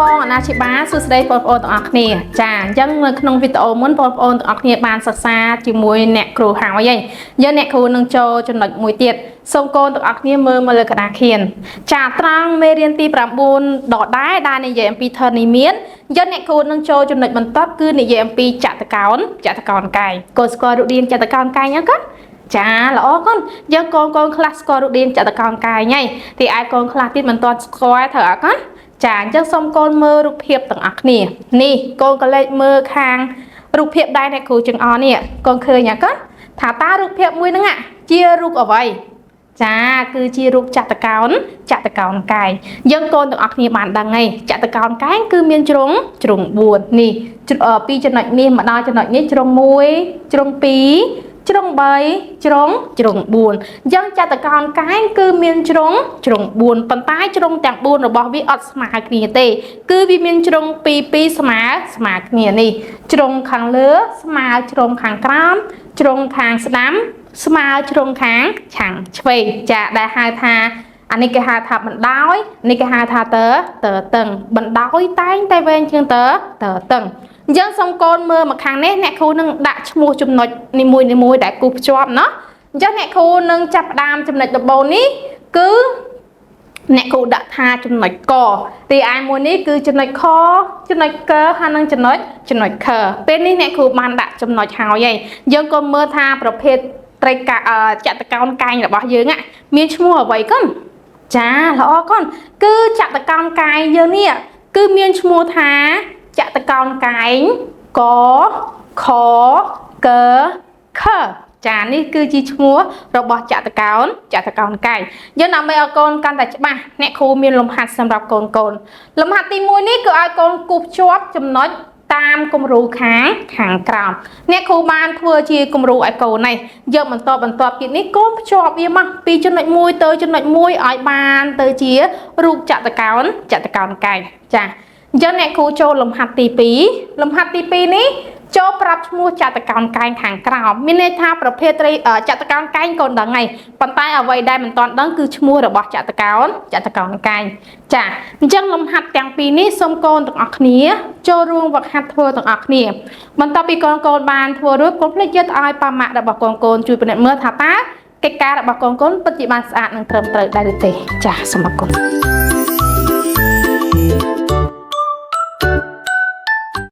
បងអាណាជាបានសួស្តីបងប្អូនទាំងអស់គ្នាចាអញ្ចឹងនៅក្នុងវីដេអូមុនបងប្អូនទាំងអស់គ្នាបានសិក្សាជាមួយអ្នកគ្រូហើយយើងអ្នកគ្រូនឹងចូលចំណុចមួយទៀតសូមកូនទាំងអស់គ្នាមើលមកលើក្តារខៀនចាត្រង់មេរៀនទី9ដដែលដែលនិយាយអំពីធនធានមានយើងអ្នកគ្រូនឹងចូលចំណុចបន្ទាប់គឺនិយាយអំពីចតកោណកាយកូនស្គាល់រូបរាងចតកោណកាយហ្នឹងចាល្អកូនយើងកូនខ្លះស្គាល់រូបរាងចតកោណកាយហើយទីឯកូនខ្លះទៀតមិនទាន់ស្គាល់ត្រូវអត់កូនចាអញ្ចឹងសូមកូនមើលរូបភាពទាំងអស់គ្នានេះកូនកលេចមើលខាងរូបភាពដែរអ្នកគ្រូចឹងអស់នេះកូនឃើញអត់កូនថាតើរូបភាពមួយហ្នឹងជារូបអ្វីចាគឺជារូបចតកោណកាយយើងកូនទាំងអស់គ្នាបានដឹងហើយចតកោណកាយគឺមានជ្រុង4នេះពីចំណុចនេះមកដល់ចំណុចនេះជ្រុង1ជ្រុង2ជ្រុង3ជ្រុង4យ៉ាងចតកោណកាយគឺមានជ្រុង4ប៉ុន្តែជ្រុងទាំង4របស់វាអត់ស្មើគ្នាទេគឺវាមានជ្រុង2ស្មើគ្នានេះជ្រុងខាងលើស្មើជ្រុងខាងក្រោមជ្រុងខាងស្ដាំស្មើជ្រុងខាងឆ្វេងចាដែលហៅថាអានេះគេហៅថាបណ្ដោយនេះគេហៅថាតើតឹងបណ្ដោយតែងតែវែងជាងតើតឹងអញ្ចឹងសូមកូនមើលមកខាងនេះអ្នកគ្រូនឹងដាក់ឈ្មោះចំណុចនីមួយដែលគូភ្ជាប់เนาะអញ្ចឹងអ្នកគ្រូនឹងចាប់ផ្ដើមចំណុចដំបូងនេះគឺអ្នកគ្រូដាក់ថាចំណុចកទីឯមួយនេះគឺចំណុចខចំណុចកហើយនិងចំណុចខពេលនេះអ្នកគ្រូបានដាក់ចំណុចហើយយើងក៏មើលថាប្រភេទត្រីកាចតកោណកាយរបស់យើងមានឈ្មោះអ្វីកូនចាល្អកូនគឺចតកោណកាយយើងនេះគឺមានឈ្មោះថាចតកោណកាយកខកខចានេះគឺជាឈ្មោះរបស់ចតកោណកាយយើងដើម្បីឲ្យកូនកាន់តែច្បាស់អ្នកគ្រូមានលំហាត់សម្រាប់កូនលំហាត់ទី1នេះគឺឲ្យកូនគូសភ្ជាប់ចំណុចតាមគំរូខាងក្រោមអ្នកគ្រូបានធ្វើជាគំរូឲ្យកូននេះយកបន្តទៀតនេះកូនភ្ជាប់វាមកពីចំណុច1ទៅចំណុច1ឲ្យបានទៅជារូបចតកោណកាយចាអញ្ចឹងអ្នកគ្រូចូលលំហាត់ទី2លំហាត់ទី2នេះចូលប្រាប់ឈ្មោះចតកោណកាយខាងក្រោមមានន័យថាប្រភេទត្រីចតកោណកាយកូនដឹងហើយប៉ុន្តែអ្វីដែលមិនទាន់ដឹងគឺឈ្មោះរបស់ចតកោណកាយចាអញ្ចឹងលំហាត់ទាំងពីរនេះសូមកូនទាំងអស់គ្នាចូលរួមវឹកហាត់ធ្វើទាំងអស់គ្នាបន្ទាប់ពីកូនបានធ្វើរួចកូនភ្លេចយកឲ្យប៉ាម៉ាក់របស់កូនជួយពិនិត្យមើលថាតើកិច្ចការរបស់កូនពិតជាបានស្អាតនិងត្រឹមត្រូវដែរឬទេចាសូមអរគុណ